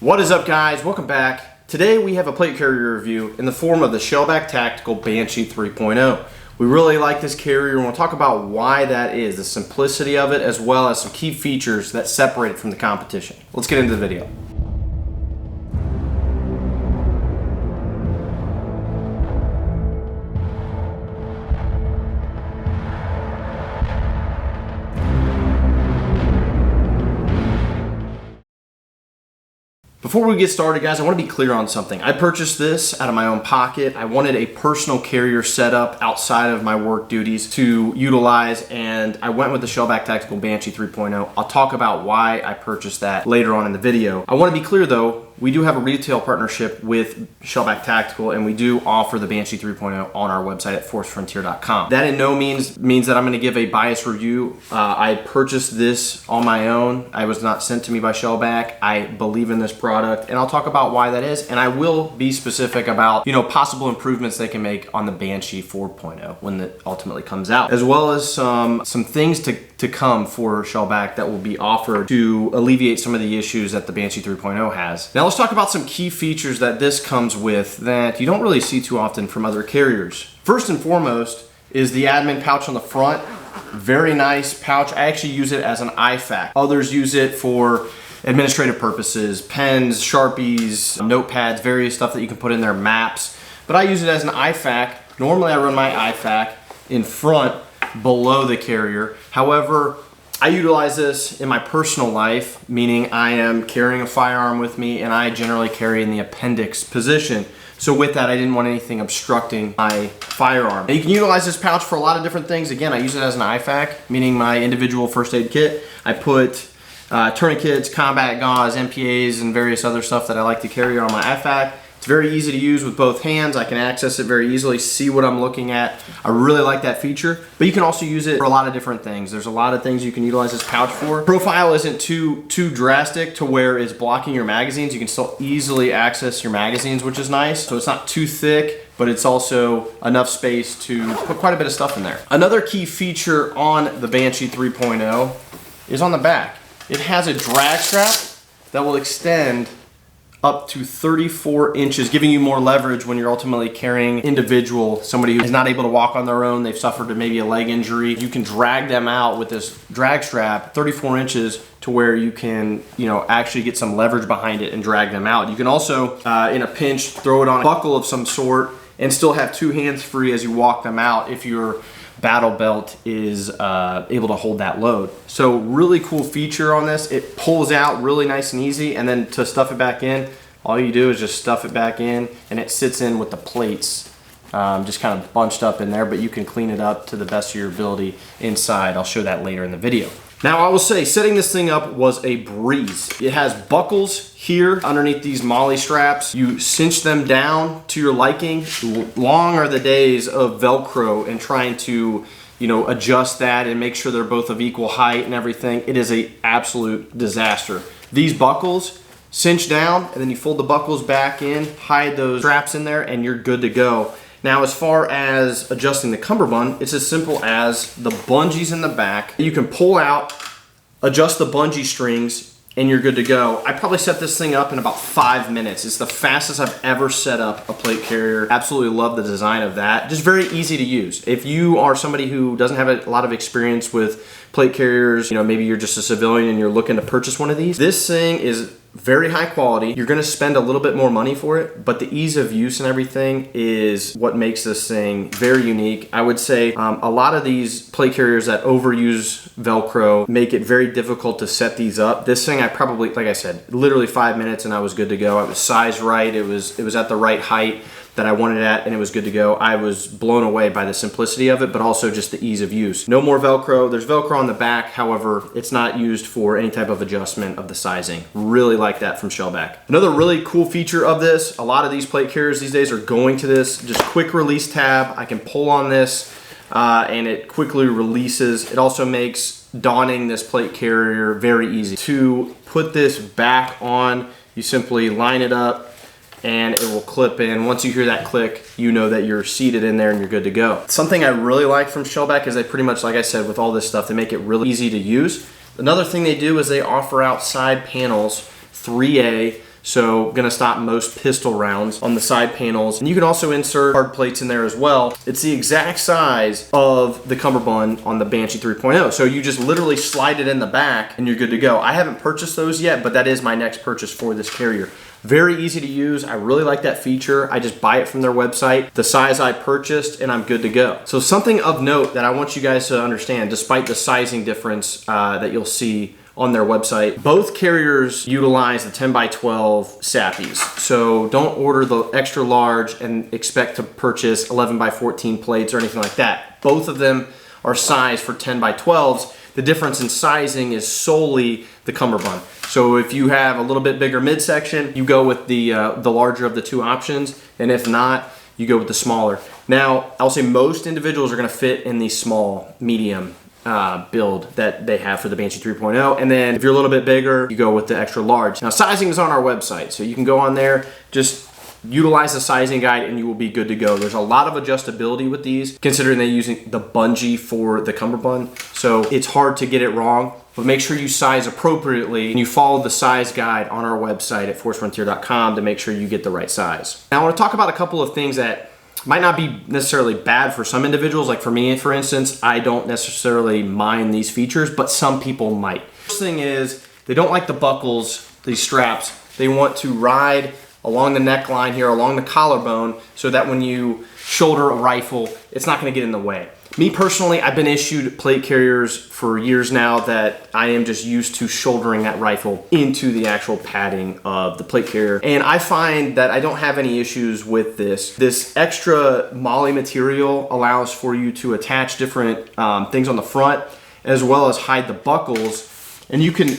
What is up, guys? Welcome back. Today we have a plate carrier review in the form of the Shellback Tactical Banshee 3.0. We really like this carrier and we'll talk about why that is, the simplicity of it, as well as some key features that separate it from the competition. Let's get into the video. Before we get started, guys, I want to be clear on something. I purchased this out of my own pocket. I wanted a personal carrier setup outside of my work duties to utilize, and I went with the Shellback Tactical Banshee 3.0. I'll talk about why I purchased that later on in the video. I want to be clear though, we do have a retail partnership with Shellback Tactical, and we do offer the Banshee 3.0 on our website at forcefrontier.com. That in no means that I'm going to give a biased review. I purchased this on my own. I was not sent to me by Shellback. I believe in this product, and I'll talk about why that is, and I will be specific about possible improvements they can make on the Banshee 4.0 when it ultimately comes out, as well as some things to come for Shellback that will be offered to alleviate some of the issues that the Banshee 3.0 has. Now let's talk about some key features that this comes with that you don't really see too often from other carriers. First and foremost is the admin pouch on the front. Very nice pouch. I actually use it as an IFAK. Others use it for administrative purposes, pens, Sharpies, notepads, various stuff that you can put in there, maps. But I use it as an IFAK. Normally I run my IFAK in front below the carrier. However, I utilize this in my personal life, meaning I am carrying a firearm with me and I generally carry in the appendix position. So with that, I didn't want anything obstructing my firearm. Now you can utilize this pouch for a lot of different things. Again, I use it as an IFAK, meaning my individual first aid kit. I put tourniquets, combat gauze, MPAs, and various other stuff that I like to carry on my IFAK. It's very easy to use with both hands. I can access it very easily, see what I'm looking at. I really like that feature, but you can also use it for a lot of different things. There's a lot of things you can utilize this pouch for. Profile isn't too drastic to where it's blocking your magazines. You can still easily access your magazines, which is nice. So it's not too thick, but it's also enough space to put quite a bit of stuff in there. Another key feature on the Banshee 3.0 is on the back. It has a drag strap that will extend up to 34 inches, giving you more leverage when you're ultimately carrying somebody who is not able to walk on their own. They've suffered maybe a leg injury. You can drag them out with this drag strap 34 inches to where you can, actually get some leverage behind it and drag them out. You can also, in a pinch, throw it on a buckle of some sort and still have two hands free as you walk them out if your battle belt is able to hold that load. So really cool feature on this. It pulls out really nice and easy, and then to stuff it back in, all you do is just stuff it back in and it sits in with the plates just kind of bunched up in there, but you can clean it up to the best of your ability inside. I'll show that later in the video. Now I will say, setting this thing up was a breeze. It has buckles here underneath these molly straps. You cinch them down to your liking. Long are the days of Velcro and trying to adjust that and make sure they're both of equal height and everything. It is an absolute disaster. These buckles cinch down and then you fold the buckles back in, hide those straps in there, and you're good to go. Now, as far as adjusting the cummerbund, it's as simple as the bungees in the back. You can pull out, adjust the bungee strings, and you're good to go. I probably set this thing up in about 5 minutes. It's the fastest I've ever set up a plate carrier. Absolutely love the design of that. Just very easy to use. If you are somebody who doesn't have a lot of experience with plate carriers, maybe you're just a civilian and you're looking to purchase one of these, this thing is very high quality. You're gonna spend a little bit more money for it, but the ease of use and everything is what makes this thing very unique. I would say a lot of these plate carriers that overuse Velcro make it very difficult to set these up. This thing I probably, like I said, literally 5 minutes and I was good to go. It was sized right, it was at the right height that I wanted it at, and it was good to go. I was blown away by the simplicity of it, but also just the ease of use. No more Velcro. There's Velcro on the back, however, it's not used for any type of adjustment of the sizing. Really like that from Shellback. Another really cool feature of this, a lot of these plate carriers these days are going to this, just quick release tab. I can pull on this and it quickly releases. It also makes donning this plate carrier very easy. To put this back on, you simply line it up and it will clip in. Once you hear that click, you know that you're seated in there and you're good to go. Something I really like from Shellback is they pretty much, like I said, with all this stuff, they make it really easy to use. Another thing they do is they offer out side panels, 3A, So gonna stop most pistol rounds on the side panels. And you can also insert hard plates in there as well. It's the exact size of the cummerbund on the Banshee 3.0. So you just literally slide it in the back and you're good to go. I haven't purchased those yet, but that is my next purchase for this carrier. Very easy to use. I really like that feature. I just buy it from their website, the size I purchased, and I'm good to go. So something of note that I want you guys to understand, despite the sizing difference that you'll see on their website, both carriers utilize the 10x12 sappies. So don't order the extra large and expect to purchase 11x14 plates or anything like that. Both of them are sized for 10x12s. The difference in sizing is solely the cummerbund. So if you have a little bit bigger midsection, you go with the larger of the two options, and if not, you go with the smaller. Now, I'll say most individuals are gonna fit in the small, medium build that they have for the Banshee 3.0, and then if you're a little bit bigger, you go with the extra large. Now, sizing is on our website, so you can go on there, just utilize the sizing guide and you will be good to go. There's a lot of adjustability with these, considering they're using the bungee for the cummerbund, so it's hard to get it wrong. But make sure you size appropriately and you follow the size guide on our website at forcefrontier.com to make sure you get the right size. Now I want to talk about a couple of things that might not be necessarily bad for some individuals. Like for me, for instance, I don't necessarily mind these features, but some people might. First thing is, they don't like the buckles, these straps. They want to ride along the neckline here, along the collarbone, so that when you shoulder a rifle, it's not gonna get in the way. Me personally, I've been issued plate carriers for years now that I am just used to shouldering that rifle into the actual padding of the plate carrier. And I find that I don't have any issues with this. This extra MOLLE material allows for you to attach different things on the front, as well as hide the buckles. And you can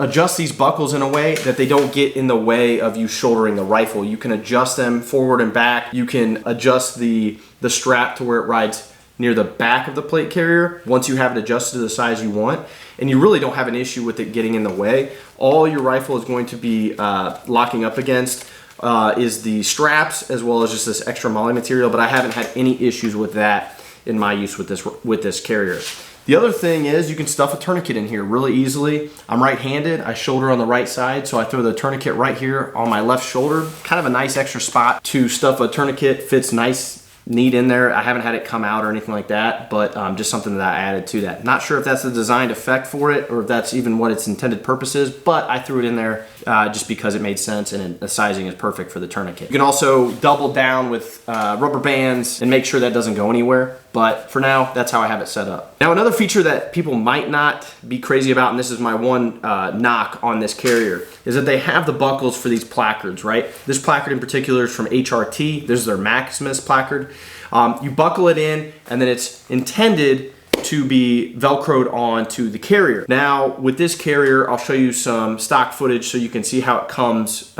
adjust these buckles in a way that they don't get in the way of you shouldering the rifle. You can adjust them forward and back. You can adjust the strap to where it rides near the back of the plate carrier once you have it adjusted to the size you want, and you really don't have an issue with it getting in the way. All your rifle is going to be locking up against is the straps, as well as just this extra MOLLE material, but I haven't had any issues with that in my use with this carrier. The other thing is you can stuff a tourniquet in here really easily. I'm right-handed, I shoulder on the right side, so I throw the tourniquet right here on my left shoulder. Kind of a nice extra spot to stuff a tourniquet, fits nice, neat in there. I haven't had it come out or anything like that, but just something that I added to that. Not sure if that's the designed effect for it or if that's even what its intended purpose is, but I threw it in there just because it made sense, and the sizing is perfect for the tourniquet. You can also double down with rubber bands and make sure that doesn't go anywhere, but for now, that's how I have it set up. Now, another feature that people might not be crazy about, and this is my one knock on this carrier, is that they have the buckles for these placards, right? This placard in particular is from HRT. This is their Maximus placard. You buckle it in, and then it's intended to be Velcroed onto the carrier. Now, with this carrier, I'll show you some stock footage so you can see how it comes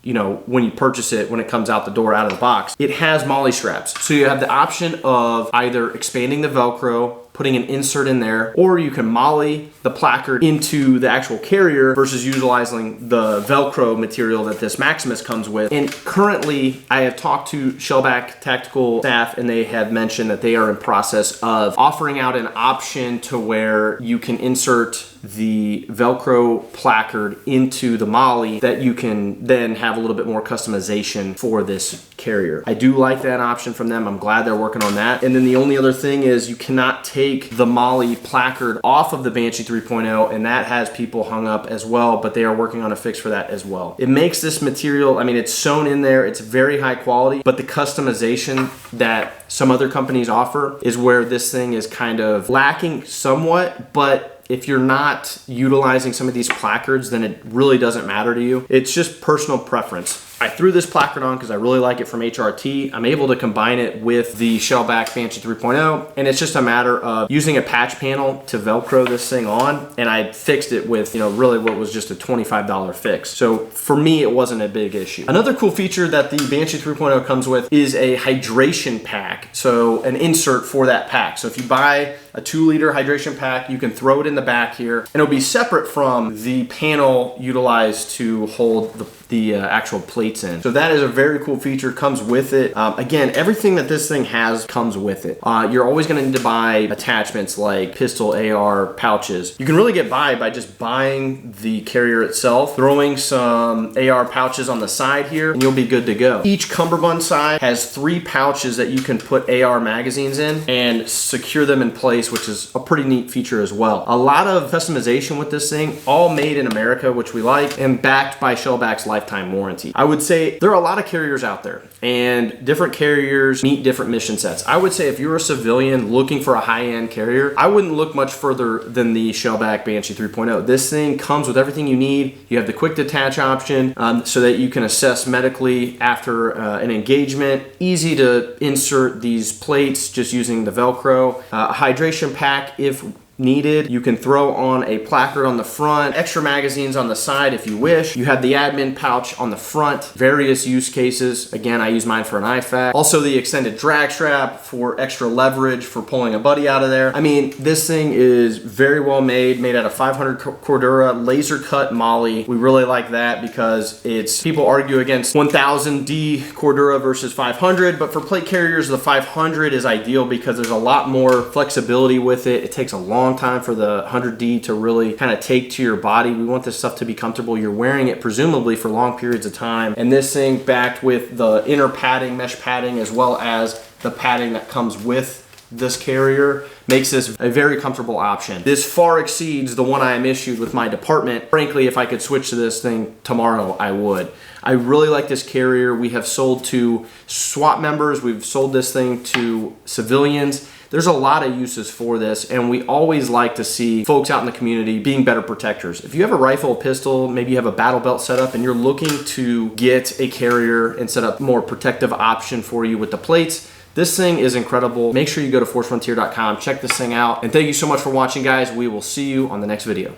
you know, when you purchase it, when it comes out the door, out of the box. It has MOLLE straps. So you have the option of either expanding the Velcro, putting an insert in there, or you can MOLLE the placard into the actual carrier versus utilizing the Velcro material that this Maximus comes with. And currently, I have talked to Shellback Tactical staff, and they have mentioned that they are in process of offering out an option to where you can insert the Velcro placard into the MOLLE that you can then have a little bit more customization for this carrier. I do like that option from them. I'm glad they're working on that. And then the only other thing is you cannot take the MOLLE placard off of the Banshee 3.0, and that has people hung up as well, but they are working on a fix for that as well. It makes this material, I mean, it's sewn in there, it's very high quality, but the customization that some other companies offer is where this thing is kind of lacking somewhat, but if you're not utilizing some of these placards, then it really doesn't matter to you. It's just personal preference. I threw this placard on because I really like it from HRT. I'm able to combine it with the Shellback Banshee 3.0, and it's just a matter of using a patch panel to Velcro this thing on, and I fixed it with, you know, really what was just a $25 fix. So for me, it wasn't a big issue. Another cool feature that the Banshee 3.0 comes with is a hydration pack, so an insert for that pack. So if you buy a 2-liter hydration pack, you can throw it in the back here, and it'll be separate from the panel utilized to hold the the actual plates in. So that is a very cool feature, comes with it. Again, everything that this thing has comes with it. You're always gonna need to buy attachments like pistol, AR, pouches. You can really get by just buying the carrier itself, throwing some AR pouches on the side here, and you'll be good to go. Each cummerbund side has 3 pouches that you can put AR magazines in and secure them in place, which is a pretty neat feature as well. A lot of customization with this thing, all made in America, which we like, and backed by Shellback's lifetime warranty. I would say there are a lot of carriers out there, and different carriers meet different mission sets. I would say if you're a civilian looking for a high-end carrier, I wouldn't look much further than the Shellback Banshee 3.0. This thing comes with everything you need. You have the quick detach option so that you can assess medically after an engagement. Easy to insert these plates just using the Velcro. A hydration pack if needed. You can throw on a placard on the front, extra magazines on the side if you wish. You have the admin pouch on the front, various use cases. Again, I use mine for an IFAC. Also the extended drag strap for extra leverage for pulling a buddy out of there. I mean, this thing is very well made out of 500 Cordura laser cut moly. We really like that because people argue against 1000D Cordura versus 500, but for plate carriers, the 500 is ideal because there's a lot more flexibility with it. It takes a long time for the 100D to really kind of take to your body. We want this stuff to be comfortable. You're wearing it presumably for long periods of time. And this thing backed with the inner padding, mesh padding, as well as the padding that comes with this carrier makes this a very comfortable option. This far exceeds the one I am issued with my department. Frankly, if I could switch to this thing tomorrow, I would. I really like this carrier. We have sold to SWAT members. We've sold this thing to civilians. There's a lot of uses for this, and we always like to see folks out in the community being better protectors. If you have a rifle, a pistol, maybe you have a battle belt set up and you're looking to get a carrier and set up a more protective option for you with the plates, this thing is incredible. Make sure you go to forcefrontier.com, check this thing out, and thank you so much for watching, guys. We will see you on the next video.